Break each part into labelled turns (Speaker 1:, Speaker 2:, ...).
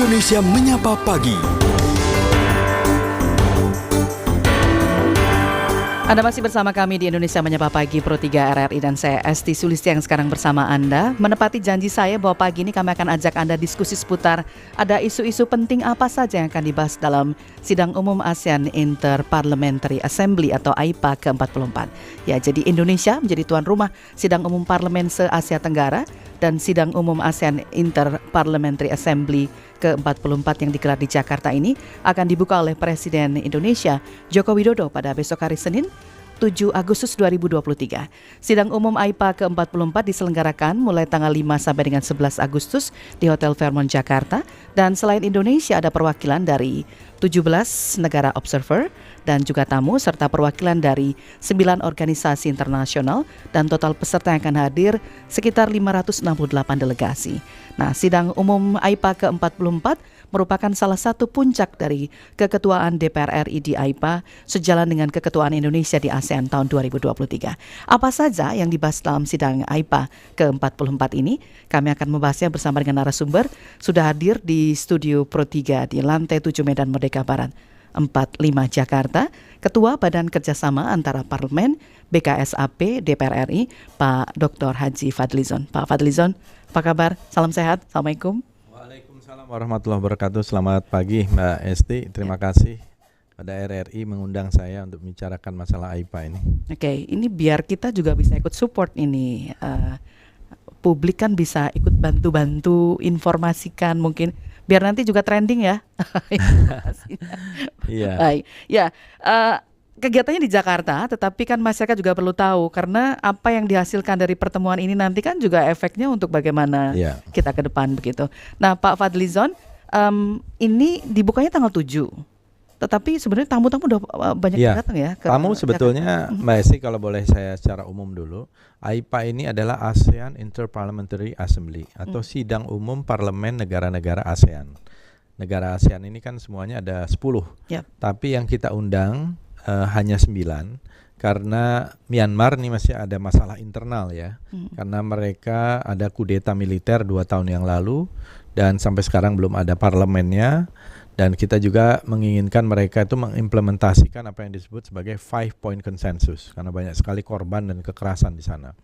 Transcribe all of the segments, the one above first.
Speaker 1: Indonesia Menyapa Pagi.
Speaker 2: Anda masih bersama kami di Indonesia Menyapa Pagi Pro 3 RRI dan saya Esti Sulisti yang sekarang bersama Anda. Menepati janji saya bahwa pagi ini kami akan ajak Anda diskusi seputar ada isu-isu penting apa saja yang akan dibahas dalam Sidang Umum ASEAN Inter-Parliamentary Assembly atau AIPA ke-44. Ya, jadi Indonesia menjadi tuan rumah Sidang Umum Parlemen se-Asia Tenggara dan Sidang Umum ASEAN Inter-Parliamentary Assembly ke-44 yang digelar di Jakarta ini akan dibuka oleh Presiden Indonesia Joko Widodo pada besok hari Senin 7 Agustus 2023. Sidang umum AIPA ke-44 diselenggarakan mulai tanggal 5 sampai dengan 11 Agustus di Hotel Fairmont Jakarta dan selain Indonesia ada perwakilan dari 17 negara observer dan juga tamu serta perwakilan dari 9 organisasi internasional dan total peserta yang akan hadir sekitar 568 delegasi. Nah, sidang umum AIPA ke-44 merupakan salah satu puncak dari keketuaan DPR RI di AIPA sejalan dengan keketuaan Indonesia di ASEAN tahun 2023. Apa saja yang dibahas dalam sidang AIPA ke-44 ini? Kami akan membahasnya bersama dengan narasumber sudah hadir di studio Pro 3 di lantai 7 Medan Merdeka Barat 45 Jakarta, Ketua Badan Kerjasama Antara Parlemen BKSAP DPR RI, Pak Dr. Haji Fadlizon. Pak Fadlizon, apa kabar? Salam sehat. Assalamualaikum.
Speaker 3: Waalaikumsalam warahmatullahi wabarakatuh. Selamat pagi Mbak Esti. Terima kasih pada RRI mengundang saya untuk membicarakan masalah AIPA ini. Oke,
Speaker 2: ini biar kita juga bisa ikut support ini. Publik kan bisa ikut bantu-bantu informasikan mungkin biar nanti juga trending ya.
Speaker 3: Iya.
Speaker 2: Baik. Ya, kegiatannya di Jakarta, tetapi kan masyarakat juga perlu tahu karena apa yang dihasilkan dari pertemuan ini nanti kan juga efeknya untuk bagaimana kita ke depan begitu. Nah, Pak Fadlizon, ini dibukanya tanggal 7. Tetapi sebenarnya tamu-tamu udah banyak yang datang ya.
Speaker 3: Tamu sebetulnya Mbak Esti kalau boleh saya secara umum dulu, AIPA ini adalah ASEAN Inter-Parliamentary Assembly atau Sidang Umum Parlemen Negara-Negara ASEAN. Negara ASEAN ini kan semuanya ada 10, tapi yang kita undang hanya 9 karena Myanmar ini masih ada masalah internal ya, karena mereka ada kudeta militer 2 tahun yang lalu dan sampai sekarang belum ada parlemennya. Dan kita juga menginginkan mereka itu mengimplementasikan apa yang disebut sebagai 5-point consensus karena banyak sekali korban dan kekerasan di sana.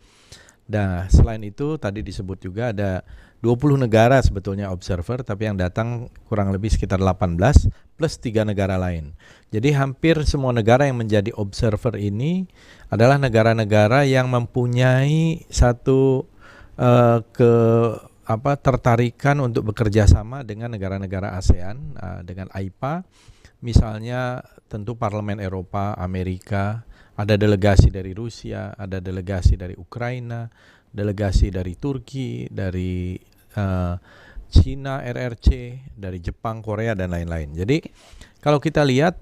Speaker 3: Nah, selain itu tadi disebut juga ada 20 negara sebetulnya observer, tapi yang datang kurang lebih sekitar 18 plus 3 negara lain. Jadi hampir semua negara yang menjadi observer ini adalah negara-negara yang mempunyai satu tertarikan untuk bekerja sama dengan negara-negara ASEAN dengan AIPA. Misalnya tentu Parlemen Eropa, Amerika, ada delegasi dari Rusia, ada delegasi dari Ukraina, delegasi dari Turki, dari Cina, RRC, dari Jepang, Korea, dan lain-lain. Jadi kalau kita lihat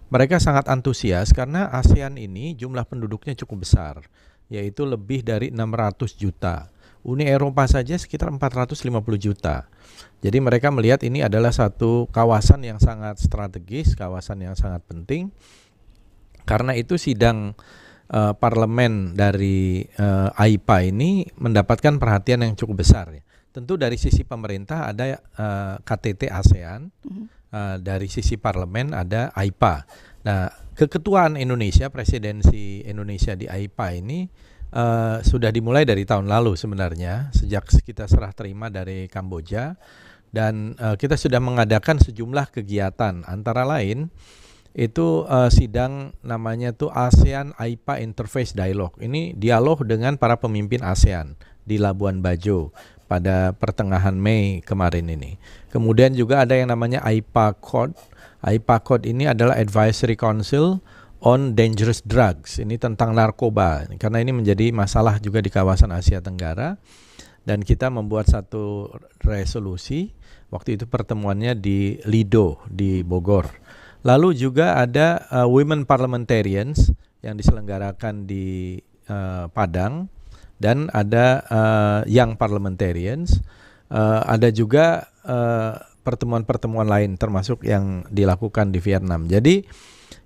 Speaker 3: mereka sangat antusias karena ASEAN ini jumlah penduduknya cukup besar, yaitu lebih dari 600 juta. Uni Eropa saja sekitar 450 juta. Jadi mereka melihat ini adalah satu kawasan yang sangat strategis, kawasan yang sangat penting. Karena itu sidang parlemen dari AIPA ini mendapatkan perhatian yang cukup besar. Ya. Tentu dari sisi pemerintah ada KTT ASEAN, dari sisi parlemen ada AIPA. Nah, keketuaan Indonesia, presidensi Indonesia di AIPA ini sudah dimulai dari tahun lalu sebenarnya, sejak kita serah terima dari Kamboja, dan kita sudah mengadakan sejumlah kegiatan, antara lain itu sidang namanya tuh ASEAN AIPA Interface Dialogue. Ini dialog dengan para pemimpin ASEAN di Labuan Bajo pada pertengahan Mei kemarin ini. Kemudian juga ada yang namanya AIPA Code. AIPA Code ini adalah Advisory Council on Dangerous Drugs, ini tentang narkoba, karena ini menjadi masalah juga di kawasan Asia Tenggara, dan kita membuat satu resolusi, waktu itu pertemuannya di Lido, di Bogor. Lalu juga ada Women Parliamentarians yang diselenggarakan di Padang, dan ada Young Parliamentarians, ada juga pertemuan-pertemuan lain termasuk yang dilakukan di Vietnam. Jadi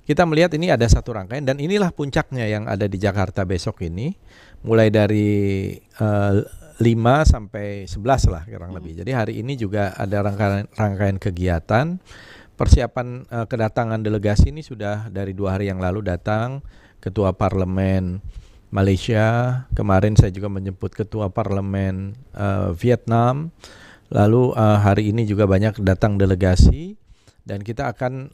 Speaker 3: kita melihat ini ada satu rangkaian dan inilah puncaknya yang ada di Jakarta besok ini, mulai dari 5 sampai 11 lah kurang lebih. Jadi hari ini juga ada rangkaian kegiatan. Persiapan kedatangan delegasi ini sudah dari 2 hari yang lalu datang Ketua Parlemen Malaysia, kemarin saya juga menjemput Ketua Parlemen Vietnam, lalu hari ini juga banyak datang delegasi dan kita akan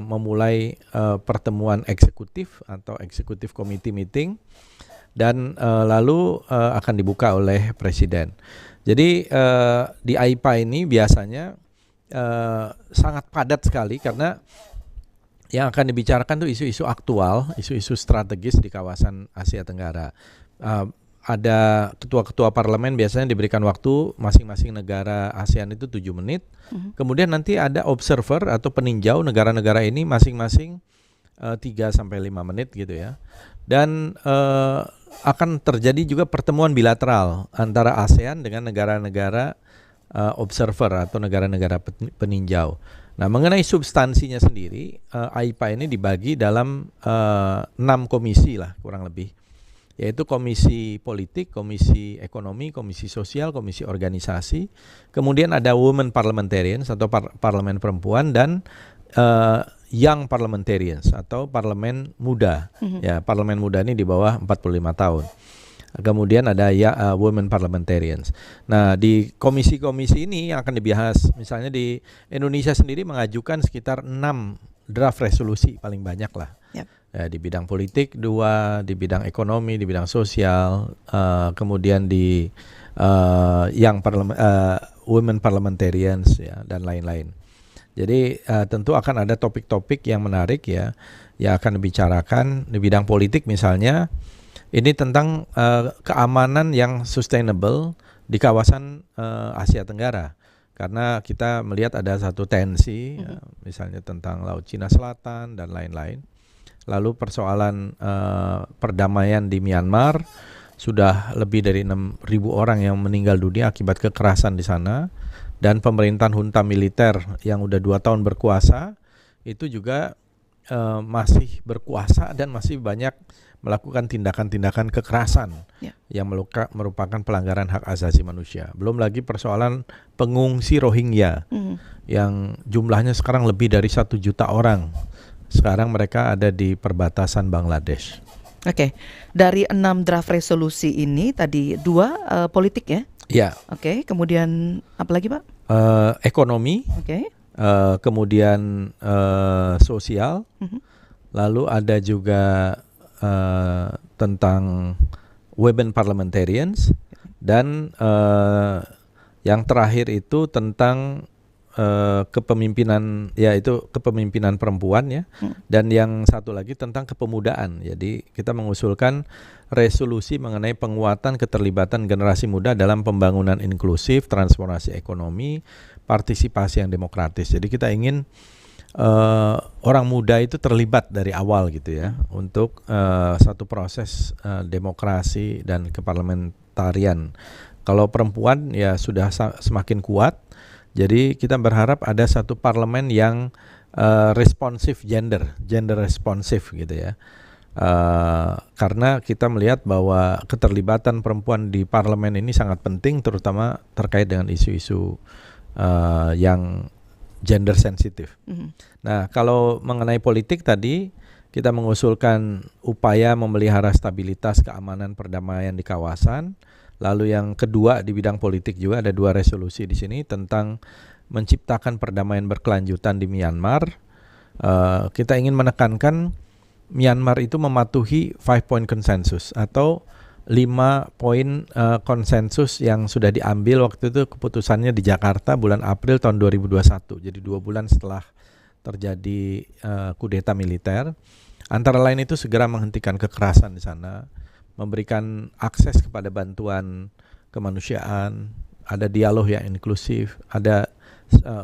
Speaker 3: memulai pertemuan eksekutif atau eksekutif committee meeting dan lalu akan dibuka oleh Presiden. Jadi di AIPA ini biasanya sangat padat sekali karena yang akan dibicarakan tuh isu-isu aktual, isu-isu strategis di kawasan Asia Tenggara. Ada ketua-ketua parlemen biasanya diberikan waktu masing-masing negara ASEAN itu 7 menit. Kemudian nanti ada observer atau peninjau negara-negara ini masing-masing 3 sampai 5 menit gitu ya. Dan akan terjadi juga pertemuan bilateral antara ASEAN dengan negara-negara observer atau negara-negara peninjau. Nah, mengenai substansinya sendiri, AIPA ini dibagi dalam 6 komisi lah kurang lebih, yaitu komisi politik, komisi ekonomi, komisi sosial, komisi organisasi, kemudian ada women parliamentarians atau parlemen perempuan dan young parliamentarians atau parlemen muda. Ya, parlemen muda ini di bawah 45 tahun. Kemudian ada women parliamentarians. Nah, di komisi-komisi ini yang akan dibahas, misalnya di Indonesia sendiri mengajukan sekitar 6 draft resolusi paling banyak lah.
Speaker 2: Yep.
Speaker 3: Ya, di bidang politik 2, di bidang ekonomi, di bidang sosial, kemudian di women parliamentarians ya, dan lain-lain. Jadi tentu akan ada topik-topik yang menarik ya, yang akan dibicarakan di bidang politik misalnya. Ini tentang keamanan yang sustainable di kawasan Asia Tenggara. Karena kita melihat ada satu tensi, misalnya tentang Laut Cina Selatan dan lain-lain. Lalu persoalan perdamaian di Myanmar, sudah lebih dari 6.000 orang yang meninggal dunia akibat kekerasan di sana. Dan pemerintahan junta militer yang udah 2 tahun berkuasa, itu juga masih berkuasa dan masih banyak melakukan tindakan-tindakan kekerasan yang merupakan pelanggaran hak asasi manusia. Belum lagi persoalan pengungsi Rohingya yang jumlahnya sekarang lebih dari 1 juta orang. Sekarang mereka ada di perbatasan Bangladesh.
Speaker 2: Oke, dari 6 draft resolusi ini tadi 2 politik ya?
Speaker 3: Ya.
Speaker 2: Oke, kemudian apa lagi Pak?
Speaker 3: Ekonomi.
Speaker 2: Oke.
Speaker 3: Kemudian sosial. Lalu ada juga tentang women parliamentarians dan yang terakhir itu tentang kepemimpinan, yaitu kepemimpinan perempuan ya, dan yang satu lagi tentang kepemudaan. Jadi kita mengusulkan resolusi mengenai penguatan keterlibatan generasi muda dalam pembangunan inklusif, transformasi ekonomi, partisipasi yang demokratis. Jadi kita ingin orang muda itu terlibat dari awal gitu ya, untuk satu proses demokrasi dan keparlamentarian. Kalau perempuan ya sudah semakin kuat, jadi kita berharap ada satu parlemen yang responsif gender responsif gitu ya. Karena kita melihat bahwa keterlibatan perempuan di parlemen ini sangat penting, terutama terkait dengan isu-isu yang gender sensitif. Nah, kalau mengenai politik tadi, kita mengusulkan upaya memelihara stabilitas, keamanan, perdamaian di kawasan. Lalu yang kedua di bidang politik juga ada 2 resolusi di sini tentang menciptakan perdamaian berkelanjutan di Myanmar. Kita ingin menekankan Myanmar itu mematuhi 5-point consensus atau 5 poin konsensus yang sudah diambil waktu itu keputusannya di Jakarta bulan April tahun 2021. Jadi 2 bulan setelah terjadi kudeta militer. Antara lain itu segera menghentikan kekerasan di sana, memberikan akses kepada bantuan kemanusiaan, ada dialog yang inklusif, ada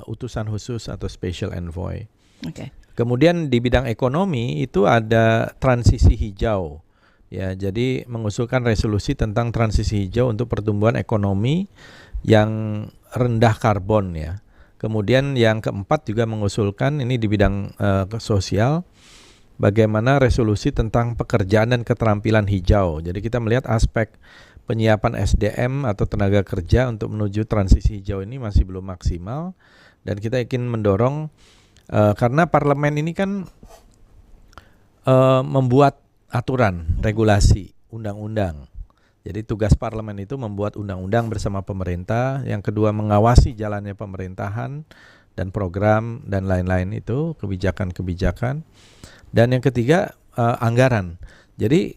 Speaker 3: utusan khusus atau special envoy.
Speaker 2: Okay.
Speaker 3: Kemudian di bidang ekonomi itu ada transisi hijau. Ya, jadi mengusulkan resolusi tentang transisi hijau untuk pertumbuhan ekonomi yang rendah karbon ya. Kemudian yang keempat juga mengusulkan ini di bidang sosial, bagaimana resolusi tentang pekerjaan dan keterampilan hijau. Jadi kita melihat aspek penyiapan SDM atau tenaga kerja untuk menuju transisi hijau ini masih belum maksimal, dan kita ingin mendorong karena parlemen ini kan membuat aturan, regulasi, undang-undang. Jadi tugas parlemen itu membuat undang-undang bersama pemerintah, yang kedua mengawasi jalannya pemerintahan dan program dan lain-lain itu, kebijakan-kebijakan, dan yang ketiga anggaran. Jadi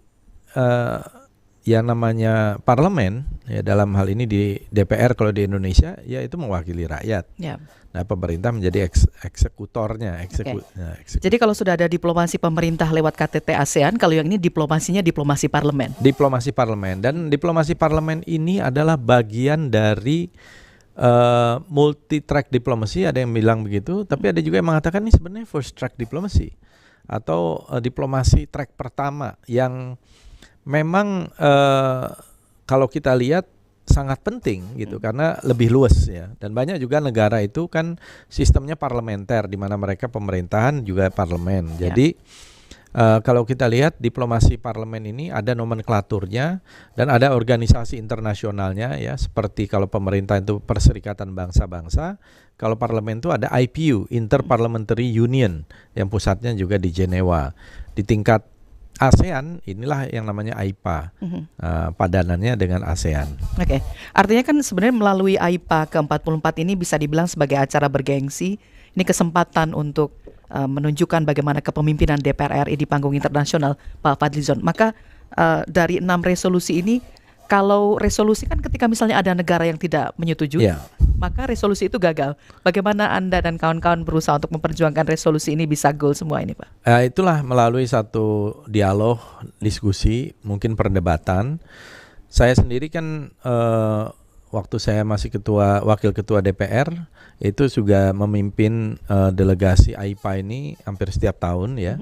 Speaker 3: yang namanya parlemen ya dalam hal ini di DPR kalau di Indonesia ya itu mewakili rakyat.
Speaker 2: Ya.
Speaker 3: Nah, pemerintah menjadi eksekutornya.
Speaker 2: Jadi kalau sudah ada diplomasi pemerintah lewat KTT ASEAN, kalau yang ini diplomasinya diplomasi parlemen.
Speaker 3: Diplomasi parlemen, dan diplomasi parlemen ini adalah bagian dari multi track diplomasi, ada yang bilang begitu, tapi ada juga yang mengatakan ini sebenarnya first track diplomasi atau diplomasi track pertama yang memang kalau kita lihat sangat penting gitu karena lebih luas ya, dan banyak juga negara itu kan sistemnya parlementer di mana mereka pemerintahan juga parlemen. Jadi kalau kita lihat diplomasi parlemen ini ada nomenklaturnya dan ada organisasi internasionalnya ya, seperti kalau pemerintah itu Perserikatan Bangsa-Bangsa, kalau parlemen itu ada IPU, Interparliamentary Union, yang pusatnya juga di Jenewa. Di tingkat ASEAN inilah yang namanya AIPA, padanannya dengan ASEAN.
Speaker 2: Oke. Artinya kan sebenarnya melalui AIPA ke-44 ini bisa dibilang sebagai acara bergengsi, ini kesempatan untuk menunjukkan bagaimana kepemimpinan DPR RI di panggung internasional, Pak Fadlizon. Maka dari 6 resolusi ini, kalau resolusi kan ketika misalnya ada negara yang tidak menyetujui, maka resolusi itu gagal. Bagaimana Anda dan kawan-kawan berusaha untuk memperjuangkan resolusi ini bisa goal semua ini, Pak?
Speaker 3: Itulah melalui satu dialog, diskusi, mungkin perdebatan. Saya sendiri kan waktu saya masih wakil ketua DPR itu juga memimpin delegasi AIPA ini hampir setiap tahun ya,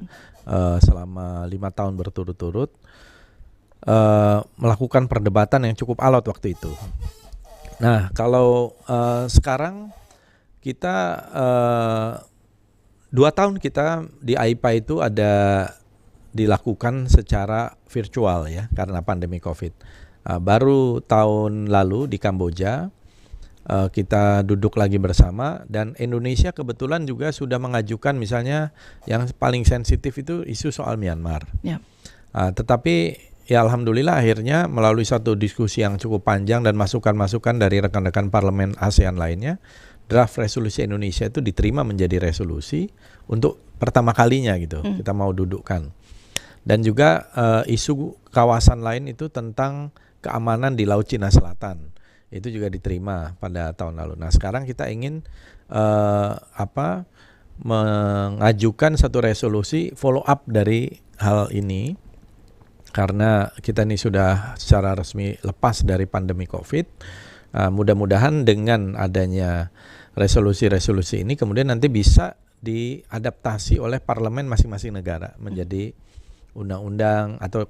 Speaker 3: selama 5 tahun berturut-turut. Melakukan perdebatan yang cukup alot waktu itu. Nah, kalau sekarang kita 2 tahun kita di AIPA itu ada dilakukan secara virtual ya karena pandemi COVID. Baru tahun lalu di Kamboja kita duduk lagi bersama, dan Indonesia kebetulan juga sudah mengajukan misalnya yang paling sensitif itu isu soal Myanmar. Tetapi ya alhamdulillah akhirnya melalui satu diskusi yang cukup panjang dan masukan-masukan dari rekan-rekan parlemen ASEAN lainnya, draft resolusi Indonesia itu diterima menjadi resolusi untuk pertama kalinya gitu. Kita mau dudukkan. Dan juga isu kawasan lain itu tentang keamanan di Laut Cina Selatan. Itu juga diterima pada tahun lalu. Nah, sekarang kita ingin mengajukan satu resolusi follow up dari hal ini. Karena kita ini sudah secara resmi lepas dari pandemi COVID, mudah-mudahan dengan adanya resolusi-resolusi ini kemudian nanti bisa diadaptasi oleh parlemen masing-masing negara menjadi undang-undang atau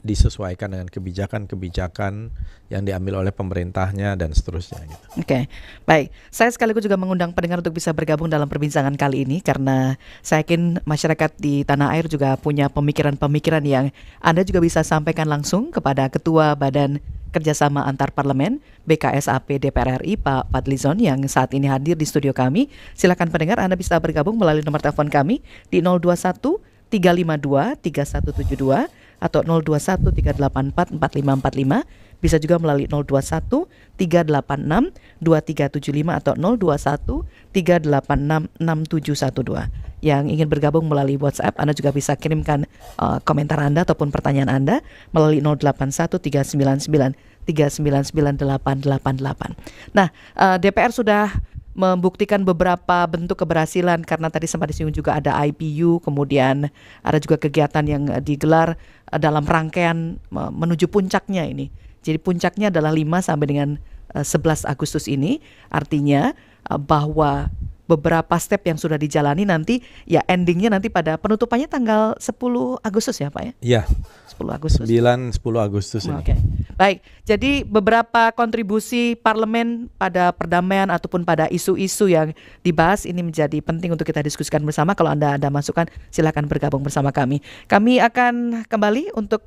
Speaker 3: disesuaikan dengan kebijakan-kebijakan yang diambil oleh pemerintahnya dan seterusnya gitu.
Speaker 2: Oke, baik. Saya sekaligus juga mengundang pendengar untuk bisa bergabung dalam perbincangan kali ini karena saya yakin masyarakat di tanah air juga punya pemikiran-pemikiran yang Anda juga bisa sampaikan langsung kepada Ketua Badan Kerjasama Antar Parlemen BKSAP DPR RI Pak Fadlizon yang saat ini hadir di studio kami. Silakan pendengar, Anda bisa bergabung melalui nomor telepon kami di 021 352 3172 atau 021 384 4545. Bisa juga melalui 021 386 2375 atau 021 386 6712. Yang ingin bergabung melalui WhatsApp, Anda juga bisa kirimkan komentar Anda ataupun pertanyaan Anda melalui 081 399 399 888. Nah, DPR sudah membuktikan beberapa bentuk keberhasilan karena tadi sempat disinggung juga ada IPU, kemudian ada juga kegiatan yang digelar dalam rangkaian menuju puncaknya ini. Jadi puncaknya adalah 5 sampai dengan 11 Agustus ini, artinya bahwa beberapa step yang sudah dijalani, nanti ya endingnya nanti pada penutupannya tanggal 10 Agustus ya Pak ya?
Speaker 3: Iya,
Speaker 2: 10 Agustus.
Speaker 3: 9-10 Agustus ini.
Speaker 2: Oke. Baik, jadi beberapa kontribusi parlemen pada perdamaian ataupun pada isu-isu yang dibahas ini menjadi penting untuk kita diskusikan bersama. Kalau Anda ada masukan, silakan bergabung bersama kami. Kami akan kembali untuk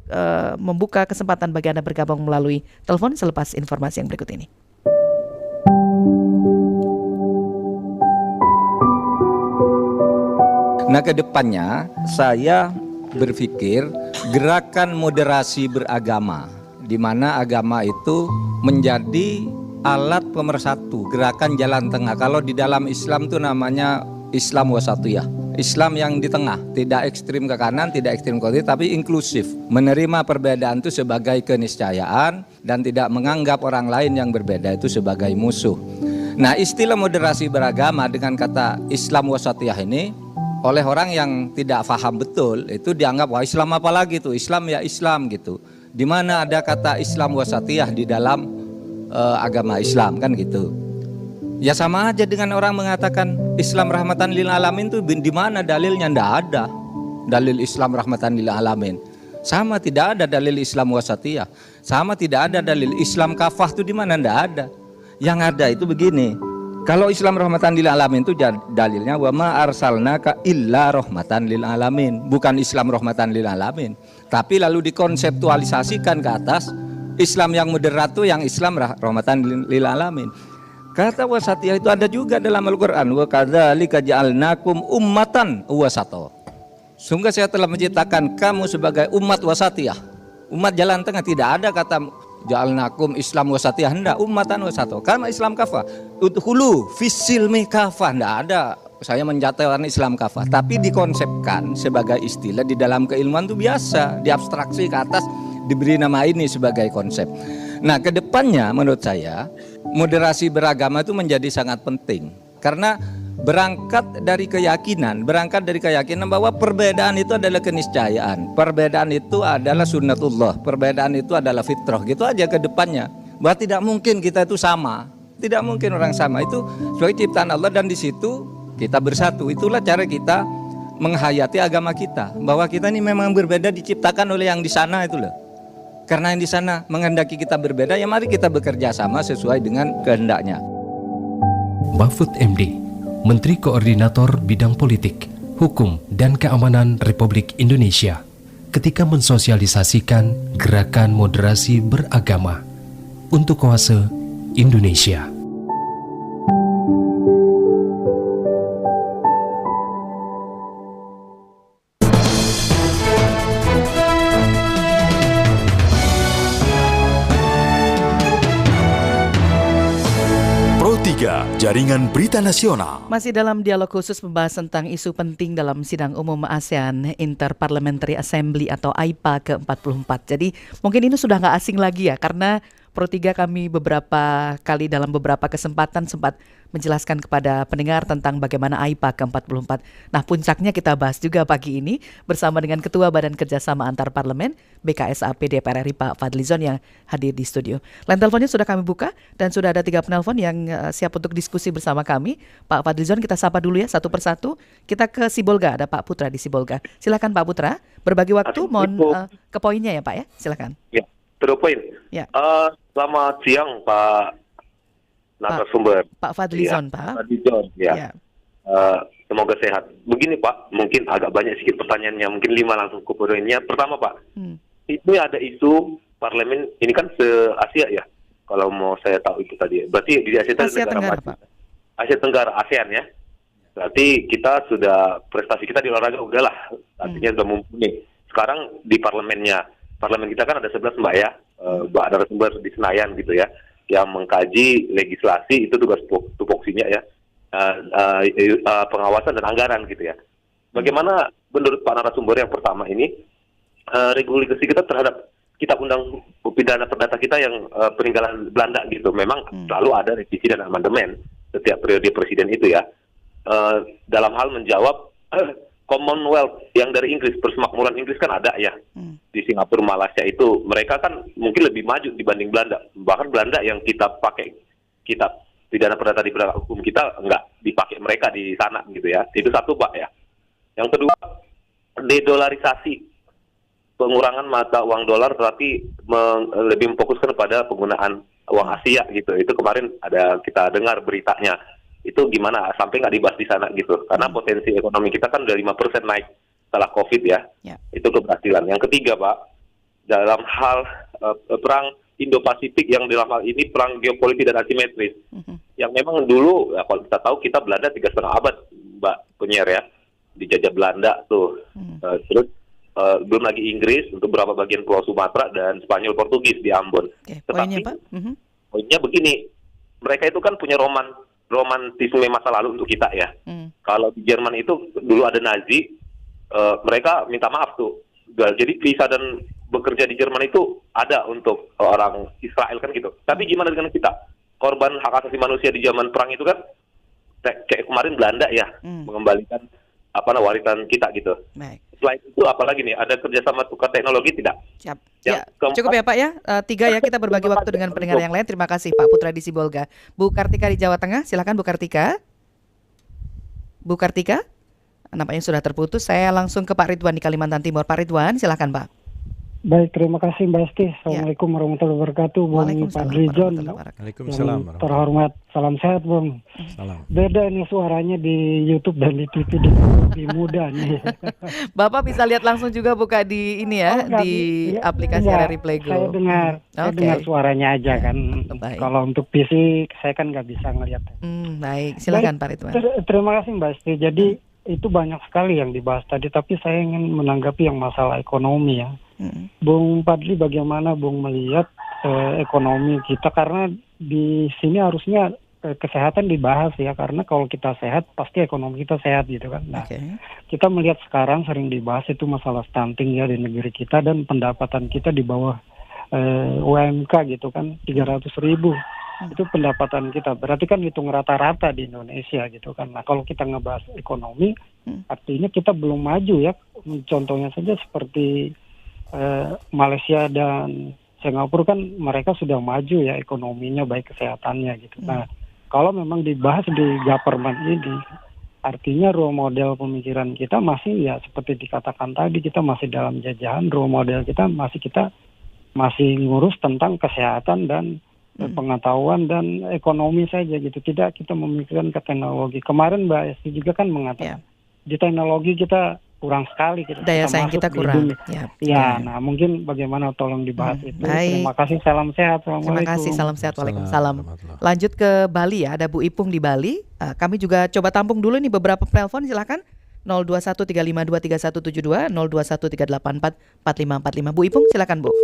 Speaker 2: membuka kesempatan bagi Anda bergabung melalui telepon selepas informasi yang berikut ini.
Speaker 1: Nah, ke depannya saya berpikir gerakan moderasi beragama, di mana agama itu menjadi alat pemersatu, gerakan jalan tengah. Kalau di dalam Islam itu namanya Islam wasatiyah, Islam yang di tengah, tidak ekstrim ke kanan, tidak ekstrim ke kiri, tapi inklusif, menerima perbedaan itu sebagai keniscayaan dan tidak menganggap orang lain yang berbeda itu sebagai musuh. Nah, istilah moderasi beragama dengan kata Islam wasatiyah ini oleh orang yang tidak paham betul itu dianggap wah Islam apa lagi tuh, Islam ya Islam gitu. Di mana ada kata Islam wasatiyah di dalam agama Islam kan gitu. Ya sama aja dengan orang mengatakan Islam rahmatan lil alamin tuh di mana dalilnya? Nggak ada dalil Islam rahmatan lil alamin. Sama tidak ada dalil Islam wasatiyah. Sama tidak ada dalil Islam kafah tuh di mana? Nggak ada. Yang ada itu begini. Kalau Islam rahmatan lil alamin itu dalilnya wa ma arsalnaka illa rahmatan lil alamin, bukan Islam rahmatan lil alamin. Tapi lalu dikonseptualisasikan ke atas Islam yang moderat itu yang Islam rahmatan lil alamin. Kata wasatiyah itu ada juga dalam Al-Qur'an, wa kadzalika ja'alnakum ummatan wasata. Sungguh saya telah menciptakan kamu sebagai umat wasatiyah, umat jalan tengah. Tidak ada kata ja'alnakum Islam wasatiyah, hendak ummatan wasata. Karena Islam kafah, udkhulu fisilmi kafah, hendak ada saya menjatuhkan Islam kafah, tapi dikonsepkan sebagai istilah di dalam keilmuan itu biasa, diabstraksi ke atas, diberi nama ini sebagai konsep. Nah, kedepannya menurut saya moderasi beragama itu menjadi sangat penting karena berangkat dari keyakinan bahwa perbedaan itu adalah keniscayaan, perbedaan itu adalah sunnatullah, perbedaan itu adalah fitrah, gitu aja ke depannya. Bahwa tidak mungkin kita itu sama, tidak mungkin orang sama, itu sebagai ciptaan Allah dan di situ kita bersatu. Itulah cara kita menghayati agama kita, bahwa kita ini memang berbeda diciptakan oleh yang di sana itu loh. Karena yang di sana menghendaki kita berbeda, ya mari kita bekerja sama sesuai dengan kehendaknya.
Speaker 4: Mahfud MD, Menteri Koordinator Bidang Politik, Hukum, dan Keamanan Republik Indonesia, ketika mensosialisasikan gerakan moderasi beragama untuk Oase Indonesia.
Speaker 5: Jaringan Berita Nasional.
Speaker 2: Masih dalam dialog khusus membahas tentang isu penting dalam sidang umum ASEAN Interparliamentary Assembly atau AIPA ke-44. Jadi mungkin ini sudah nggak asing lagi ya, karena Pro 3 kami beberapa kali dalam beberapa kesempatan sempat menjelaskan kepada pendengar tentang bagaimana AIPA ke-44. Nah, puncaknya kita bahas juga pagi ini bersama dengan Ketua Badan Kerjasama Antar Parlemen BKSAP DPR RI Pak Fadlizon yang hadir di studio. Line teleponnya sudah kami buka dan sudah ada 3 penelpon yang siap untuk diskusi bersama kami. Pak Fadlizon, kita sapa dulu ya satu persatu. Kita ke Sibolga, ada Pak Putra di Sibolga. Silakan Pak Putra, berbagi waktu, mohon ke poinnya ya Pak ya, silakan.
Speaker 6: Ya, to the point.
Speaker 2: Ya.
Speaker 6: Selamat siang Pak narasumber.
Speaker 2: Pak Fadlizon,
Speaker 6: ya,
Speaker 2: Pak.
Speaker 6: Fadlizon, ya.
Speaker 2: Ya.
Speaker 6: Semoga sehat. Begini Pak, mungkin agak banyak sedikit pertanyaannya, mungkin 5 langsung ke poinnya. Pertama Pak, ini ada isu parlemen, ini kan se-Asia ya, kalau mau saya tahu itu tadi. Berarti di Asia
Speaker 2: Tenggara, Pak.
Speaker 6: Asia Tenggara, ASEAN ya. Berarti kita sudah, prestasi kita di olahraga udahlah, artinya sudah mumpuni. Sekarang di parlemen kita kan ada 11 Mbak ya, Mbak narasumber di Senayan gitu ya, yang mengkaji legislasi, itu tugas tupoksinya ya, pengawasan dan anggaran gitu ya. Bagaimana menurut Pak narasumber yang pertama ini, regulasi kita terhadap kitab undang pidana perdata kita yang peninggalan Belanda gitu, memang selalu ada revisi dan amandemen setiap periode presiden itu ya, dalam hal menjawab Commonwealth yang dari Inggris, persemakmuran Inggris kan ada ya, di Singapura, Malaysia itu mereka kan mungkin lebih maju dibanding Belanda. Bahkan Belanda yang kita pakai kitab pidana perdata di penegak hukum kita enggak dipakai mereka di sana gitu ya. Itu satu Pak ya. Yang kedua, dedolarisasi, pengurangan mata uang dolar tapi lebih memfokuskan pada penggunaan uang Asia gitu. Itu kemarin ada kita dengar beritanya. Itu gimana sampai nggak dibahas di sana gitu. Karena potensi ekonomi kita kan udah 5% naik setelah COVID ya. Itu keberhasilan. Yang ketiga Pak, dalam hal perang Indo-Pasifik yang dalam hal ini perang geopolitik dan asimetris. Yang memang dulu ya, kalau kita tahu kita Belanda 3,5 abad Mbak Penyiar ya. Dijajah Belanda tuh. Terus belum lagi Inggris untuk beberapa bagian Pulau Sumatera dan Spanyol Portugis di Ambon.
Speaker 2: Poinnya Pak?
Speaker 6: Poinnya begini, mereka itu kan punya romantisme masa lalu untuk kita ya. Kalau di Jerman itu dulu ada Nazi, mereka minta maaf tuh. Jadi visa dan bekerja di Jerman itu ada untuk orang Israel kan gitu. Tapi gimana dengan kita? Korban hak asasi manusia di zaman perang itu kan kayak kemarin Belanda ya, mengembalikan warisan kita gitu.
Speaker 2: Baik.
Speaker 6: Selain itu apalagi nih, ada kerjasama tukar teknologi tidak?
Speaker 2: Siap.
Speaker 6: Ya,
Speaker 2: Cukup ya Pak ya. 3 ya, kita berbagi waktu dengan pendengar yang lain. Terima kasih Pak Putra di Sibolga. Bu Kartika di Jawa Tengah, silakan Bu Kartika. Bu Kartika, nampaknya sudah terputus. Saya langsung ke Pak Ridwan di Kalimantan Timur. Pak Ridwan, silakan Pak.
Speaker 7: Baik, terima kasih Mbak Esti. Assalamualaikum warahmatullahi wabarakatuh. Bung Fadli John.
Speaker 3: Waalaikumsalam.
Speaker 7: Yang terhormat, salam sehat Bung.
Speaker 3: Salam.
Speaker 7: Beda ini suaranya di YouTube dan di TV di muda nih.
Speaker 2: Bapak bisa lihat langsung juga buka di ini ya, di aplikasi RRI Play Go.
Speaker 7: Saya dengar suaranya aja kan.
Speaker 2: Baik.
Speaker 7: Kalau untuk PC saya kan nggak bisa ngelihat.
Speaker 2: Baik, silakan Pak Ridwan.
Speaker 7: Terima kasih Mbak Esti. Jadi itu banyak sekali yang dibahas tadi, tapi saya ingin menanggapi yang masalah ekonomi ya. Bung Fadli, bagaimana Bung melihat ekonomi kita, karena di sini harusnya kesehatan dibahas ya, karena kalau kita sehat pasti ekonomi kita sehat gitu kan. Nah, kita melihat sekarang sering dibahas itu masalah stunting ya di negeri kita, dan pendapatan kita di bawah UMK gitu kan, 300.000 itu pendapatan kita. Berarti kan hitung rata-rata di Indonesia gitu kan. Nah, kalau kita ngebahas ekonomi, artinya kita belum maju ya. Contohnya saja seperti Malaysia dan Singapura kan mereka sudah maju ya ekonominya, baik kesehatannya gitu. Nah, kalau memang dibahas di government ini, artinya role model pemikiran kita masih ya seperti dikatakan tadi, kita masih dalam jajahan, role model kita masih ngurus tentang kesehatan dan pengetahuan dan ekonomi saja gitu. Tidak kita memikirkan ke teknologi. Kemarin Mbak Esti juga kan mengatakan di teknologi kita kurang sekali gitu.
Speaker 2: Daya saing kita kurang.
Speaker 7: Nah mungkin bagaimana tolong dibahas itu.
Speaker 2: Baik.
Speaker 7: Terima kasih, salam sehat.
Speaker 2: Terima kasih, salam sehat. Waalaikumsalam. Lanjut ke Bali ya, ada Bu Ipung di Bali. Kami juga coba tampung dulu nih beberapa telepon, silakan. 0213523172, 0213844545. Bu Ipung, silakan Bu.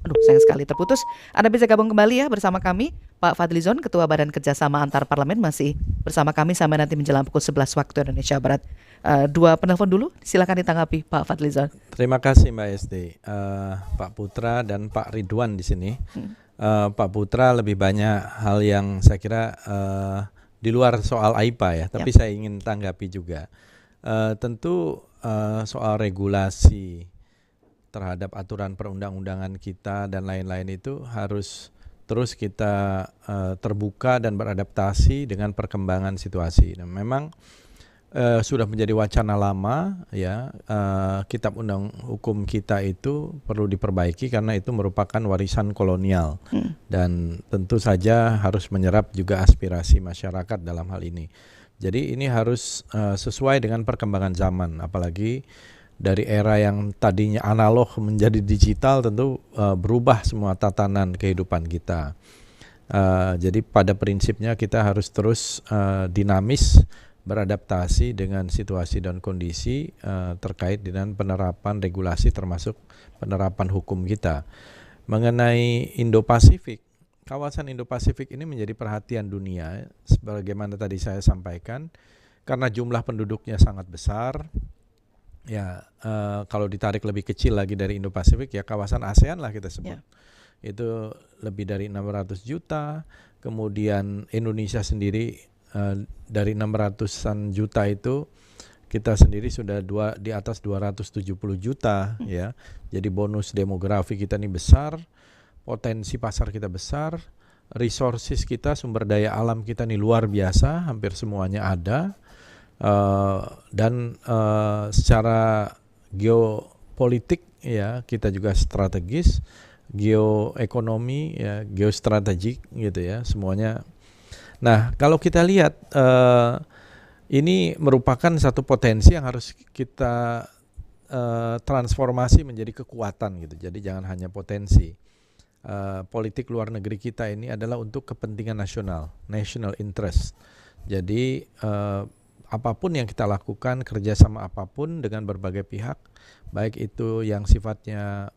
Speaker 2: Aduh, sayang sekali terputus. Anda bisa gabung kembali ya bersama kami. Pak Fadlizon, Ketua Badan Kerjasama Antar Parlemen, masih bersama kami sampai nanti menjelang pukul 11 waktu Indonesia Barat. 2 penelpon dulu, silakan ditanggapi Pak Fadlizon.
Speaker 3: Terima kasih Mbak Esti, Pak Putra dan Pak Ridwan di sini. Pak Putra lebih banyak hal yang saya kira di luar soal AIPA ya, tapi saya ingin tanggapi juga. Tentu soal regulasi terhadap aturan perundang-undangan kita dan lain-lain itu harus terus kita terbuka dan beradaptasi dengan perkembangan situasi. Nah, memang sudah menjadi wacana lama ya, kitab undang hukum kita itu perlu diperbaiki karena itu merupakan warisan kolonial dan tentu saja harus menyerap juga aspirasi masyarakat dalam hal ini. Jadi ini harus sesuai dengan perkembangan zaman, apalagi dari era yang tadinya analog menjadi digital, tentu berubah semua tatanan kehidupan kita. Jadi pada prinsipnya kita harus terus dinamis, beradaptasi dengan situasi dan kondisi terkait dengan penerapan regulasi termasuk penerapan hukum kita. Mengenai Indo-Pasifik, kawasan Indo-Pasifik ini menjadi perhatian dunia, sebagaimana tadi saya sampaikan, karena jumlah penduduknya sangat besar. Ya, kalau ditarik lebih kecil lagi dari Indo-Pasifik, ya kawasan ASEAN lah kita sebut. Itu lebih dari 600 juta, kemudian Indonesia sendiri dari 600-an juta itu kita sendiri sudah di atas 270 juta ya. Jadi bonus demografi kita ini besar, potensi pasar kita besar, resources kita, sumber daya alam kita nih luar biasa, hampir semuanya ada. Dan secara geopolitik ya kita juga strategis, geoekonomi ya geostrategik gitu ya semuanya. Nah kalau kita lihat ini merupakan satu potensi yang harus kita transformasi menjadi kekuatan gitu. Jadi jangan hanya potensi. Politik luar negeri kita ini adalah untuk kepentingan nasional, national interest. Jadi apapun yang kita lakukan, kerjasama apapun dengan berbagai pihak, baik itu yang sifatnya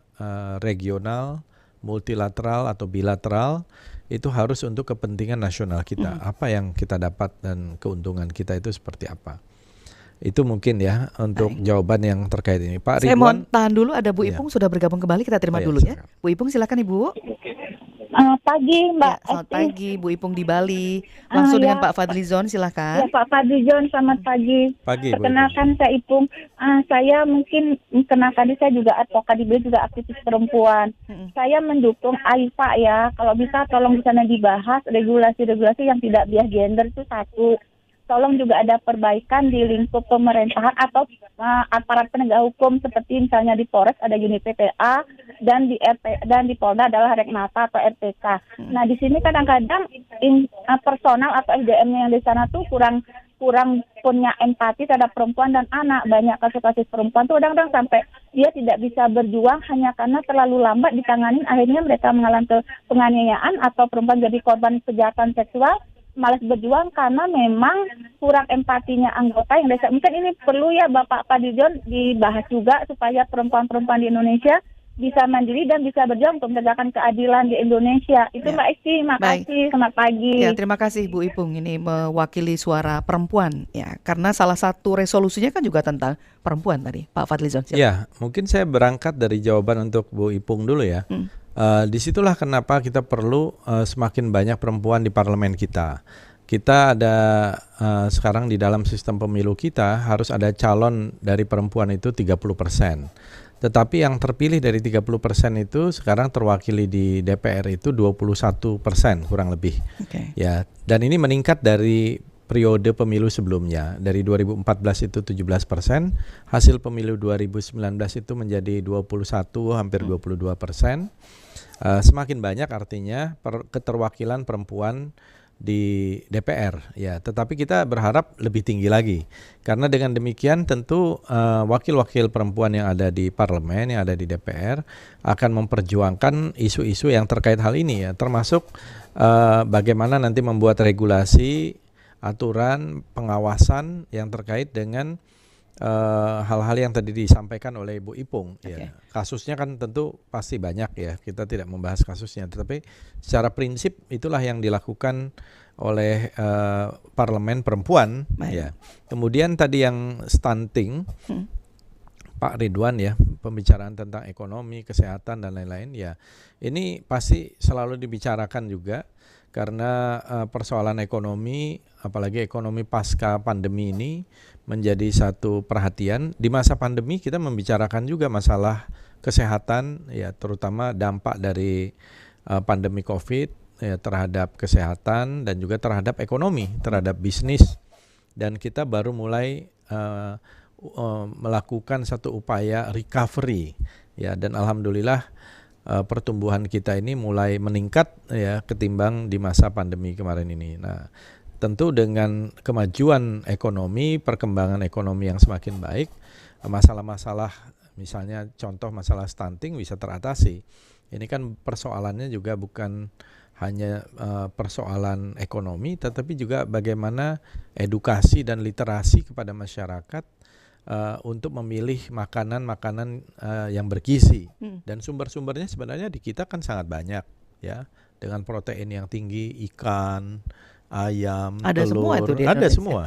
Speaker 3: regional, multilateral atau bilateral, itu harus untuk kepentingan nasional kita. Apa yang kita dapat dan keuntungan kita itu seperti apa. Itu mungkin ya untuk jawaban yang terkait ini. Pak
Speaker 2: Saya
Speaker 3: Ridwan.
Speaker 2: mau tahan dulu, ada Bu Ipung sudah bergabung kembali, kita terima dulu ya.
Speaker 3: Silakan.
Speaker 2: Bu Ipung silakan Ibu.
Speaker 8: Pagi Mbak
Speaker 2: Ya, selamat
Speaker 8: Esti.
Speaker 2: pagi Bu Ipung di Bali. Langsung dengan Pak Fadlizon
Speaker 8: Ya
Speaker 2: silakan.
Speaker 8: Pak Fadlizon, selamat pagi.
Speaker 3: Pagi, Bu
Speaker 8: Perkenalkan saya Ipung. Saya mungkin kenalkan saya juga advokat di Bali, juga aktivis perempuan. Saya mendukung AIPA ya. Kalau bisa tolong di sana dibahas regulasi-regulasi yang tidak bias gender itu satu. Tolong juga ada perbaikan di lingkup pemerintahan atau aparat penegak hukum seperti misalnya di Polres ada unit PPA dan di RT dan di Polda adalah Reknata atau RPK. Nah di sini kadang-kadang personal atau SDM-nya yang di sana tuh kurang punya empati terhadap perempuan dan anak. Banyak kasus-kasus perempuan tuh kadang-kadang sampai dia tidak bisa berjuang hanya karena terlalu lambat ditanganin, akhirnya mereka mengalami penganiayaan atau perempuan jadi korban kejahatan seksual. Malas berjuang karena memang kurang empatinya anggota yang desa. Mungkin ini perlu ya Bapak Fadlizon dibahas juga supaya perempuan-perempuan di Indonesia bisa mandiri dan bisa berjuang untuk menegakkan keadilan di Indonesia. Itu Mbak Esti, makasih. Selamat pagi.
Speaker 2: Ya, terima kasih Bu Ipung, ini mewakili suara perempuan ya, karena salah satu resolusinya kan juga tentang perempuan tadi, Pak Fadlizon.
Speaker 3: Ya, mungkin saya berangkat dari jawaban untuk Bu Ipung dulu ya. Disitulah kenapa kita perlu semakin banyak perempuan di parlemen kita. Kita ada sekarang di dalam sistem pemilu kita harus ada calon dari perempuan itu 30%. Tetapi yang terpilih dari 30% itu sekarang terwakili di DPR itu 21% kurang lebih. Ya, dan ini meningkat dari periode pemilu sebelumnya. Dari 2014 itu 17%, hasil pemilu 2019 itu menjadi 21, hampir 22%. Semakin banyak artinya keterwakilan perempuan di DPR ya, tetapi kita berharap lebih tinggi lagi karena dengan demikian tentu wakil-wakil perempuan yang ada di parlemen, yang ada di DPR akan memperjuangkan isu-isu yang terkait hal ini ya, termasuk bagaimana nanti membuat regulasi, aturan, pengawasan yang terkait dengan hal-hal yang tadi disampaikan oleh Ibu Ipung. Ya. Kasusnya kan tentu pasti banyak ya, kita tidak membahas kasusnya, tetapi secara prinsip itulah yang dilakukan oleh parlemen perempuan. Ya. Kemudian tadi yang stunting, Pak Ridwan ya, pembicaraan tentang ekonomi, kesehatan dan lain-lain ya, ini pasti selalu dibicarakan juga karena persoalan ekonomi, apalagi ekonomi pasca pandemi ini menjadi satu perhatian. Di masa pandemi kita membicarakan juga masalah kesehatan ya, terutama dampak dari pandemi Covid ya, terhadap kesehatan dan juga terhadap ekonomi, terhadap bisnis. Dan kita baru mulai melakukan satu upaya recovery ya, dan alhamdulillah pertumbuhan kita ini mulai meningkat ya ketimbang di masa pandemi kemarin ini. Nah, tentu dengan kemajuan ekonomi, perkembangan ekonomi yang semakin baik, masalah-masalah misalnya contoh masalah stunting bisa teratasi. Ini kan persoalannya juga bukan hanya persoalan ekonomi, tetapi juga bagaimana edukasi dan literasi kepada masyarakat untuk memilih makanan-makanan yang bergizi. Dan sumber-sumbernya sebenarnya di kita kan sangat banyak ya, dengan protein yang tinggi, ikan, ayam,
Speaker 2: ada
Speaker 3: telur,
Speaker 2: semua itu di
Speaker 3: ada
Speaker 2: Indonesia.
Speaker 3: semua.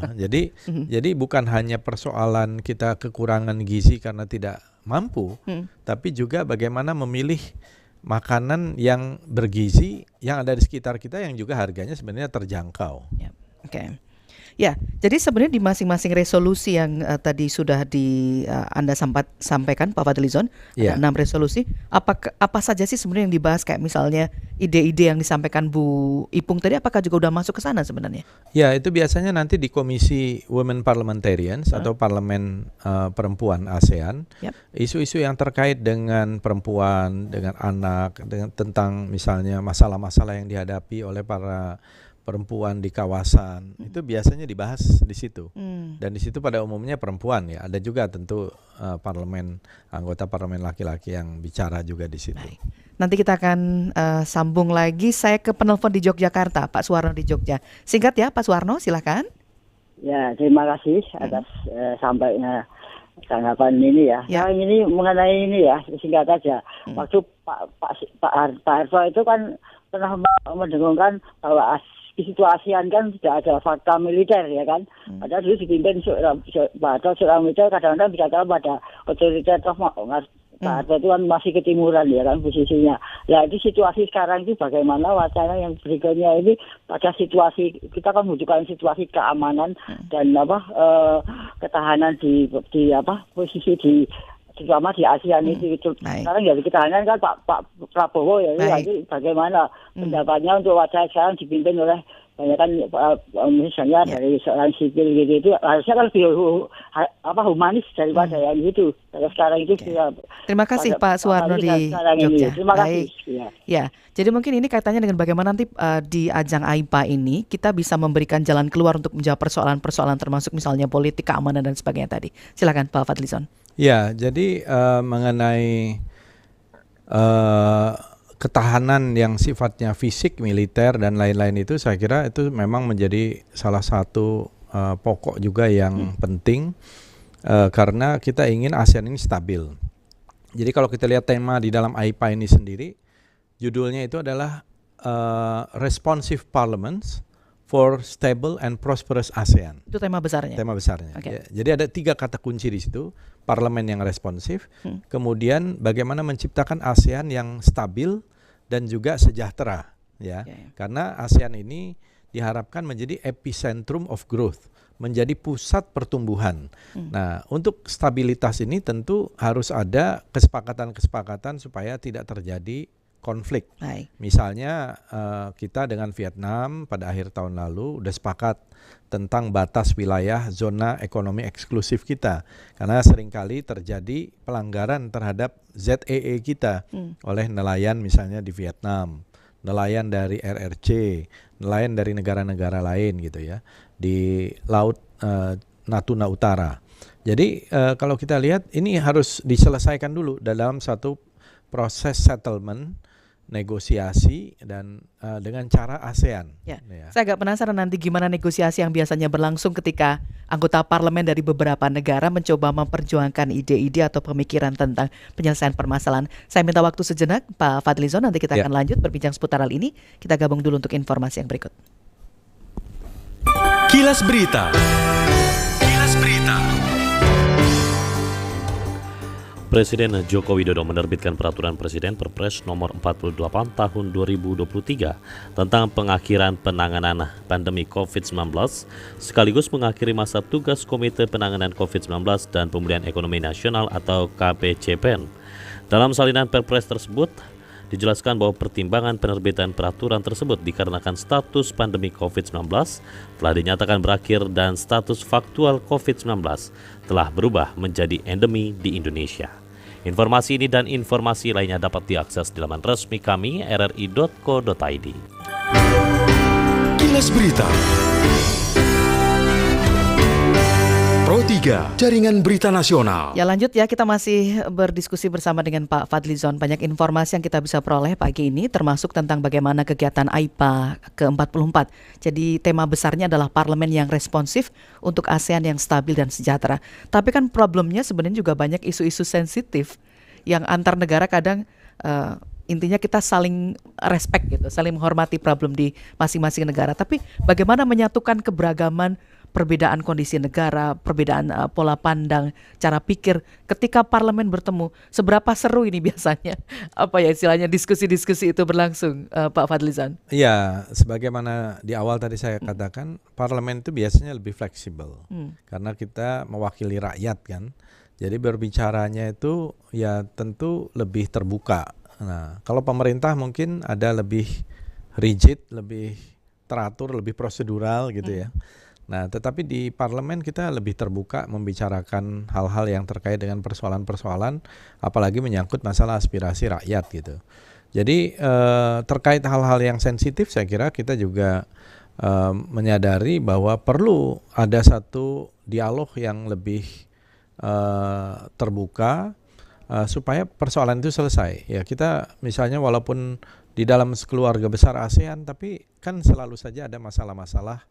Speaker 3: Jadi bukan hanya persoalan kita kekurangan gizi karena tidak mampu, tapi juga bagaimana memilih makanan yang bergizi yang ada di sekitar kita yang juga harganya sebenarnya terjangkau.
Speaker 2: Oke. Ya, jadi sebenarnya di masing-masing resolusi yang tadi sudah Anda sampaikan Pak Fadlizon,
Speaker 3: Ya.
Speaker 2: ada 6 resolusi. Apa saja sih sebenarnya yang dibahas, kayak misalnya ide-ide yang disampaikan Bu Ipung tadi, apakah juga udah masuk ke sana sebenarnya?
Speaker 3: Ya, itu biasanya nanti di Komisi Women Parliamentarians atau Parlemen Perempuan ASEAN.
Speaker 2: Yap.
Speaker 3: Isu-isu yang terkait dengan perempuan, dengan anak, tentang misalnya masalah-masalah yang dihadapi oleh para perempuan di kawasan, itu biasanya dibahas di situ. Dan di situ pada umumnya perempuan ya. Ada juga tentu anggota parlemen laki-laki yang bicara juga di situ.
Speaker 2: Baik. Nanti kita akan sambung lagi. Saya ke penelpon di Yogyakarta, Pak Suwarno di Jogja. Singkat ya Pak Suwarno, silakan.
Speaker 9: Ya, terima kasih atas sampainya tanggapan ini ya.
Speaker 2: Ya.
Speaker 9: Nah, ini mengenai ini ya, singkat aja. Waktu Pak Harto itu kan pernah mendengungkan bahwa di situasi kan tidak ada fakta militer ya kan. Padahal dulu dipimpin Pak Harto seorang militer, kadang-kadang bisa tahu pada otoriter Pak Harto itu kan masih ketimuran ya kan posisinya. Nah itu situasi sekarang itu bagaimana wacana yang berikutnya ini pada situasi kita kan membutuhkan situasi keamanan dan ketahanan di posisi di terutama di ASEAN itu. Sekarang jadi ketahanan kan Pak Prabowo ya, jadi bagaimana pendapatnya untuk wacana sekarang dipimpin oleh banyak kan misalnya dari seorang sipil gitu, itu harusnya kan lebih humanis daripada yang itu. Kalau sekarang itu
Speaker 2: Terima kasih Pak Suwarno di Jogja.
Speaker 9: Terima kasih.
Speaker 2: Ya, jadi mungkin ini kaitannya dengan bagaimana nanti di ajang AIPA ini kita bisa memberikan jalan keluar untuk menjawab persoalan-persoalan termasuk misalnya politik, keamanan dan sebagainya tadi. Silakan Pak Fadlizon.
Speaker 3: Ya, jadi mengenai ketahanan yang sifatnya fisik, militer dan lain-lain itu saya kira itu memang menjadi salah satu pokok juga yang penting karena kita ingin ASEAN ini stabil. Jadi kalau kita lihat tema di dalam AIPA ini sendiri, judulnya itu adalah Responsive Parliaments for Stable and Prosperous ASEAN.
Speaker 2: Itu tema besarnya.
Speaker 3: Tema besarnya.
Speaker 2: Okay.
Speaker 3: Ya, jadi ada 3 kata kunci di situ, parlemen yang responsif, kemudian bagaimana menciptakan ASEAN yang stabil dan juga sejahtera, ya. Karena ASEAN ini diharapkan menjadi epicentrum of growth, menjadi pusat pertumbuhan. Nah, untuk stabilitas ini tentu harus ada kesepakatan-kesepakatan supaya tidak terjadi konflik. Misalnya kita dengan Vietnam pada akhir tahun lalu udah sepakat tentang batas wilayah zona ekonomi eksklusif kita. Karena seringkali terjadi pelanggaran terhadap ZEE kita oleh nelayan misalnya di Vietnam, nelayan dari RRC, nelayan dari negara-negara lain gitu ya, di Laut Natuna Utara. Jadi kalau kita lihat ini harus diselesaikan dulu dalam satu proses settlement, negosiasi dan dengan cara ASEAN.
Speaker 2: Ya. Saya agak penasaran nanti gimana negosiasi yang biasanya berlangsung ketika anggota parlemen dari beberapa negara mencoba memperjuangkan ide-ide atau pemikiran tentang penyelesaian permasalahan. Saya minta waktu sejenak Pak Fadlizon, nanti kita akan lanjut berbincang seputar hal ini. Kita gabung dulu untuk informasi yang berikut.
Speaker 5: Kilas Berita. Kilas Berita.
Speaker 10: Presiden Joko Widodo menerbitkan Peraturan Presiden Perpres Nomor 48 Tahun 2023 tentang pengakhiran penanganan pandemi COVID-19 sekaligus mengakhiri masa tugas Komite Penanganan COVID-19 dan Pemulihan Ekonomi Nasional atau KPCPEN. Dalam salinan Perpres tersebut dijelaskan bahwa pertimbangan penerbitan peraturan tersebut dikarenakan status pandemi COVID-19 telah dinyatakan berakhir dan status faktual COVID-19 telah berubah menjadi endemi di Indonesia. Informasi ini dan informasi lainnya dapat diakses di laman resmi kami rri.co.id.
Speaker 5: Kilas Berita. Pro 3, Jaringan Berita Nasional.
Speaker 2: Ya lanjut ya, kita masih berdiskusi bersama dengan Pak Fadlizon. Banyak informasi yang kita bisa peroleh pagi ini, termasuk tentang bagaimana kegiatan AIPA ke-44. Jadi tema besarnya adalah parlemen yang responsif untuk ASEAN yang stabil dan sejahtera. Tapi kan problemnya sebenarnya juga banyak isu-isu sensitif yang antar negara kadang intinya kita saling respect gitu, saling menghormati problem di masing-masing negara. Tapi bagaimana menyatukan keberagaman perbedaan kondisi negara, perbedaan pola pandang, cara pikir ketika parlemen bertemu. Seberapa seru ini biasanya? Apa ya istilahnya diskusi-diskusi itu berlangsung, Pak Fadlizon?
Speaker 3: Iya, sebagaimana di awal tadi saya katakan, parlemen itu biasanya lebih fleksibel karena kita mewakili rakyat kan. Jadi berbicaranya itu ya tentu lebih terbuka. Nah, kalau pemerintah mungkin ada lebih rigid, lebih teratur, lebih prosedural gitu ya. Nah, tetapi di parlemen kita lebih terbuka membicarakan hal-hal yang terkait dengan persoalan-persoalan, apalagi menyangkut masalah aspirasi rakyat gitu. Jadi terkait hal-hal yang sensitif, saya kira kita juga menyadari bahwa perlu ada satu dialog yang lebih terbuka supaya persoalan itu selesai. Ya, kita misalnya walaupun di dalam keluarga besar ASEAN, tapi kan selalu saja ada masalah-masalah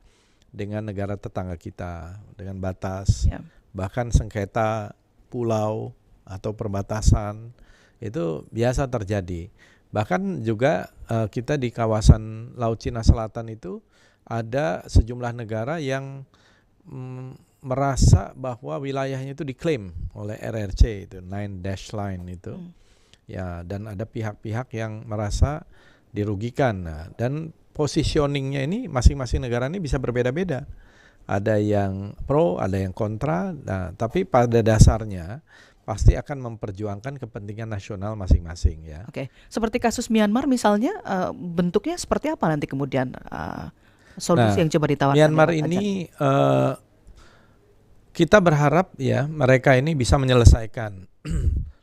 Speaker 3: dengan negara tetangga kita, dengan batas, bahkan sengketa pulau atau perbatasan, itu biasa terjadi. Bahkan juga kita di kawasan Laut Cina Selatan itu ada sejumlah negara yang merasa bahwa wilayahnya itu diklaim oleh RRC, itu Nine Dash Line itu. Ya, dan ada pihak-pihak yang merasa dirugikan. Nah, dan positioningnya ini masing-masing negara ini bisa berbeda-beda. Ada yang pro, ada yang kontra. Nah, tapi pada dasarnya pasti akan memperjuangkan kepentingan nasional masing-masing ya.
Speaker 2: Oke, seperti kasus Myanmar misalnya, bentuknya seperti apa nanti kemudian solusi yang coba ditawarkan?
Speaker 3: Myanmar ini kita berharap ya mereka ini bisa menyelesaikan.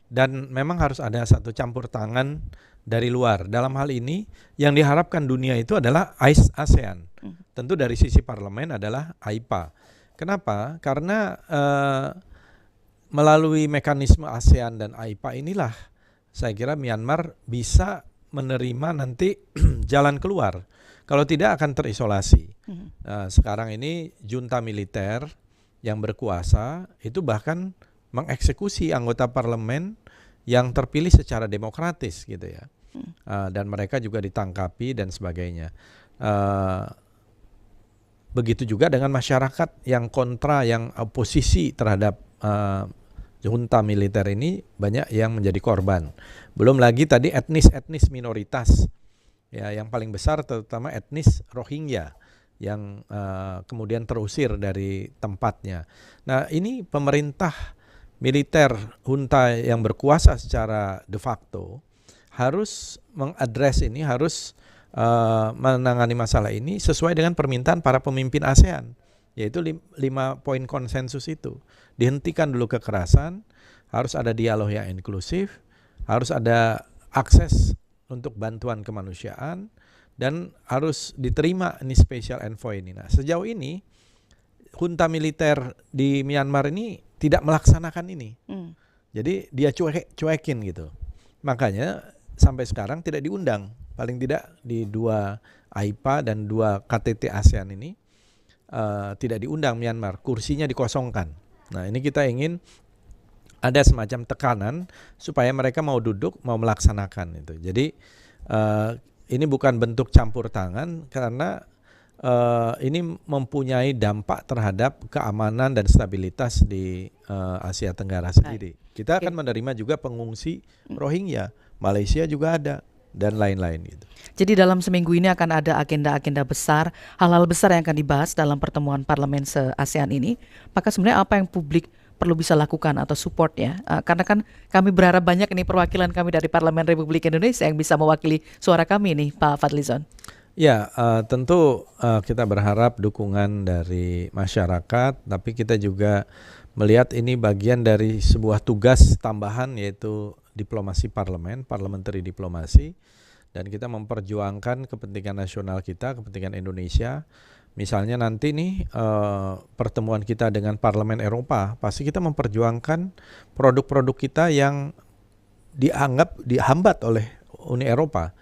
Speaker 3: Dan memang harus ada satu campur tangan dari luar. Dalam hal ini yang diharapkan dunia itu adalah ASEAN. Tentu dari sisi parlemen adalah AIPA. Kenapa? Karena melalui mekanisme ASEAN dan AIPA inilah saya kira Myanmar bisa menerima nanti jalan keluar. Kalau tidak akan terisolasi. Sekarang ini junta militer yang berkuasa itu bahkan mengeksekusi anggota parlemen yang terpilih secara demokratis gitu ya, dan mereka juga ditangkapi dan sebagainya. Begitu juga dengan masyarakat yang kontra, yang oposisi terhadap junta militer ini banyak yang menjadi korban. Belum lagi tadi etnis minoritas, ya yang paling besar terutama etnis Rohingya yang kemudian terusir dari tempatnya. Nah ini pemerintah militer junta yang berkuasa secara de facto harus mengadres ini, harus menangani masalah ini sesuai dengan permintaan para pemimpin ASEAN, yaitu 5 poin konsensus itu. Dihentikan dulu kekerasan, harus ada dialog yang inklusif, harus ada akses untuk bantuan kemanusiaan, dan harus diterima ini special envoy ini. Nah, sejauh ini junta militer di Myanmar ini tidak melaksanakan ini. Jadi dia cuekin gitu. Makanya sampai sekarang tidak diundang. Paling tidak di 2 AIPA dan 2 KTT ASEAN ini tidak diundang Myanmar. Kursinya dikosongkan. Nah ini kita ingin ada semacam tekanan supaya mereka mau duduk, mau melaksanakan itu. Jadi ini bukan bentuk campur tangan karena ini mempunyai dampak terhadap keamanan dan stabilitas di Asia Tenggara sendiri. Kita akan menerima juga pengungsi Rohingya, Malaysia juga ada, dan lain-lain gitu.
Speaker 2: Jadi dalam seminggu ini akan ada agenda-agenda besar, hal-hal besar yang akan dibahas dalam pertemuan parlemen se-ASEAN ini. Maka sebenarnya apa yang publik perlu bisa lakukan atau support ya? Karena kan kami berharap banyak ini perwakilan kami dari Parlemen Republik Indonesia yang bisa mewakili suara kami nih, Pak Fadlizon.
Speaker 3: Ya, tentu kita berharap dukungan dari masyarakat, tapi kita juga melihat ini bagian dari sebuah tugas tambahan yaitu diplomasi parlemen, parliamentary diplomasi, dan kita memperjuangkan kepentingan nasional kita, kepentingan Indonesia. Misalnya nanti nih pertemuan kita dengan Parlemen Eropa, pasti kita memperjuangkan produk-produk kita yang dihambat oleh Uni Eropa.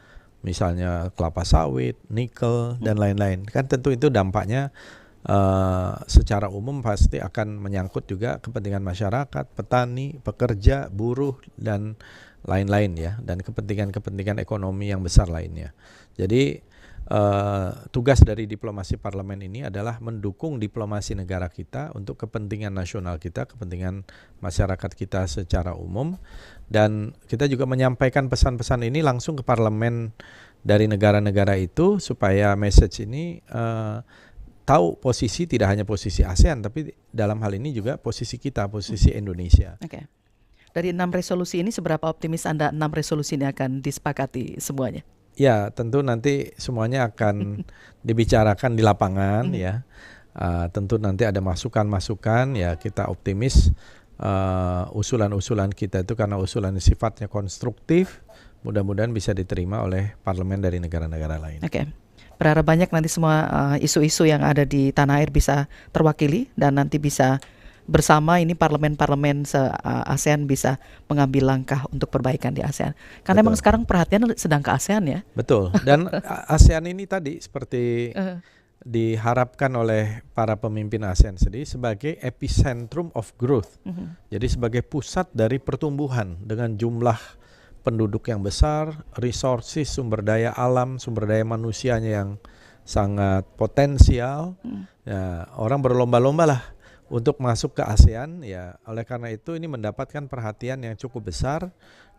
Speaker 3: Misalnya kelapa sawit, nikel, dan lain-lain. Kan tentu itu dampaknya secara umum pasti akan menyangkut juga kepentingan masyarakat, petani, pekerja, buruh, dan lain-lain ya. Dan kepentingan-kepentingan ekonomi yang besar lainnya. Jadi tugas dari diplomasi parlemen ini adalah mendukung diplomasi negara kita untuk kepentingan nasional kita, kepentingan masyarakat kita secara umum, dan kita juga menyampaikan pesan-pesan ini langsung ke parlemen dari negara-negara itu supaya message ini tahu posisi, tidak hanya posisi ASEAN tapi dalam hal ini juga posisi kita, posisi Indonesia.
Speaker 2: Oke. Dari 6 resolusi ini seberapa optimis Anda 6 resolusi ini akan disepakati semuanya?
Speaker 3: Ya, tentu nanti semuanya akan dibicarakan di lapangan ya. Tentu nanti ada masukan-masukan ya, kita optimis usulan-usulan kita itu karena usulan sifatnya konstruktif, mudah-mudahan bisa diterima oleh parlemen dari negara-negara lain.
Speaker 2: Oke. Berharap banyak nanti semua isu-isu yang ada di tanah air bisa terwakili dan nanti bisa bersama ini parlemen-parlemen se-ASEAN bisa mengambil langkah untuk perbaikan di ASEAN. Karena memang sekarang perhatian sedang ke ASEAN ya.
Speaker 3: Betul. Dan ASEAN ini tadi seperti diharapkan oleh para pemimpin ASEAN sendiri sebagai epicentrum of growth. Jadi sebagai pusat dari pertumbuhan dengan jumlah penduduk yang besar, resources, sumber daya alam, sumber daya manusianya yang sangat potensial. Ya, orang berlomba-lomba lah untuk masuk ke ASEAN ya. Oleh karena itu ini mendapatkan perhatian yang cukup besar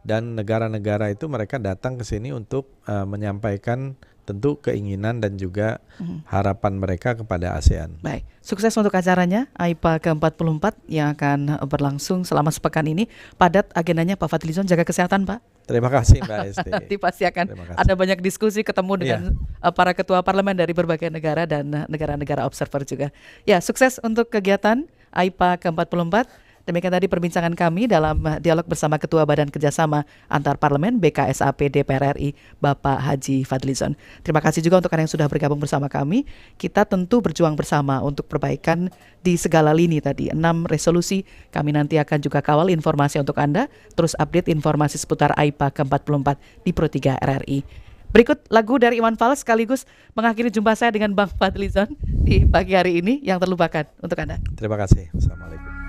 Speaker 3: dan negara-negara itu mereka datang ke sini untuk menyampaikan tentu keinginan dan juga harapan mereka kepada ASEAN.
Speaker 2: Baik, sukses untuk acaranya AIPA ke-44 yang akan berlangsung selama sepekan ini. Padat agendanya Pak Fadlizon, jaga kesehatan Pak.
Speaker 3: Terima kasih Mbak Esti.
Speaker 2: Nanti pasti akan ada banyak diskusi, ketemu dengan para ketua parlemen dari berbagai negara dan negara-negara observer juga. Ya, sukses untuk kegiatan AIPA ke-44. Demikian tadi perbincangan kami dalam dialog bersama Ketua Badan Kerjasama Antar Parlemen BKSAP DPR RI, Bapak Haji Fadlizon. Terima kasih juga untuk Anda yang sudah bergabung bersama kami. Kita tentu berjuang bersama untuk perbaikan di segala lini tadi. 6 resolusi, kami nanti akan juga kawal informasi untuk Anda. Terus update informasi seputar AIPA ke-44 di Pro 3 RRI. Berikut lagu dari Iwan Fals sekaligus mengakhiri jumpa saya dengan Bang Fadlizon di pagi hari ini yang terlupakan untuk Anda.
Speaker 3: Terima kasih. Assalamualaikum.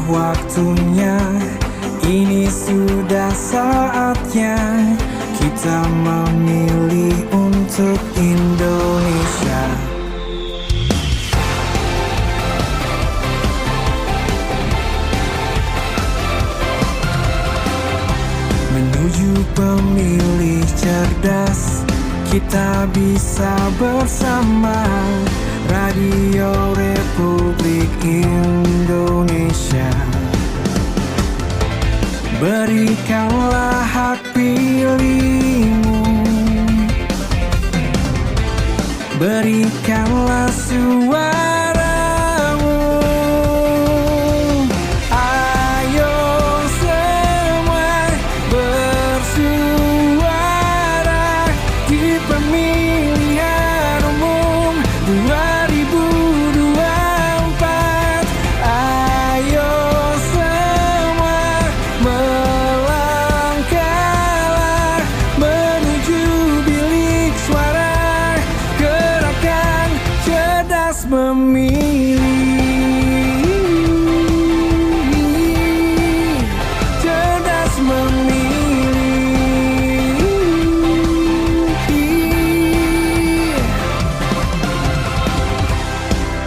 Speaker 11: Waktunya, ini sudah saatnya kita memilih untuk Indonesia. Menuju pemilih cerdas, kita bisa bersama. Radio Republik Indonesia, berikanlah hak pilihmu, berikanlah suaramu. Ayo semua bersuara di pemilihan umum memilih, cerdas memilih.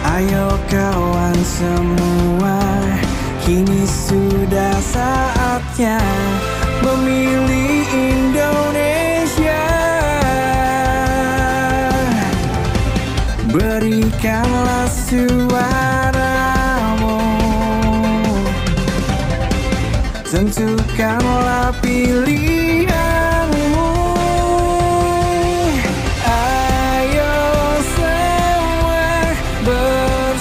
Speaker 11: Ayo kawan semua, kini sudah saatnya memilih Indonesia. Berikanlah suaramu, tentukanlah pilihanmu. Ayo semua bersuara.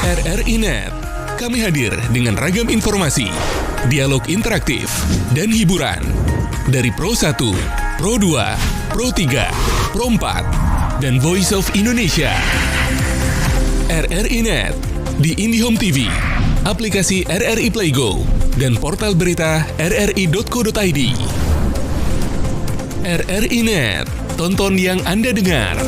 Speaker 12: RRI.net, kami hadir dengan ragam informasi, dialog interaktif, dan hiburan. Dari Pro 1, Pro 2, Pro 3, Pro 4, dan Voice of Indonesia. RRI.net, di IndiHome TV, aplikasi RRI Play Go, dan portal berita rri.co.id. RRI.net, tonton yang Anda dengar.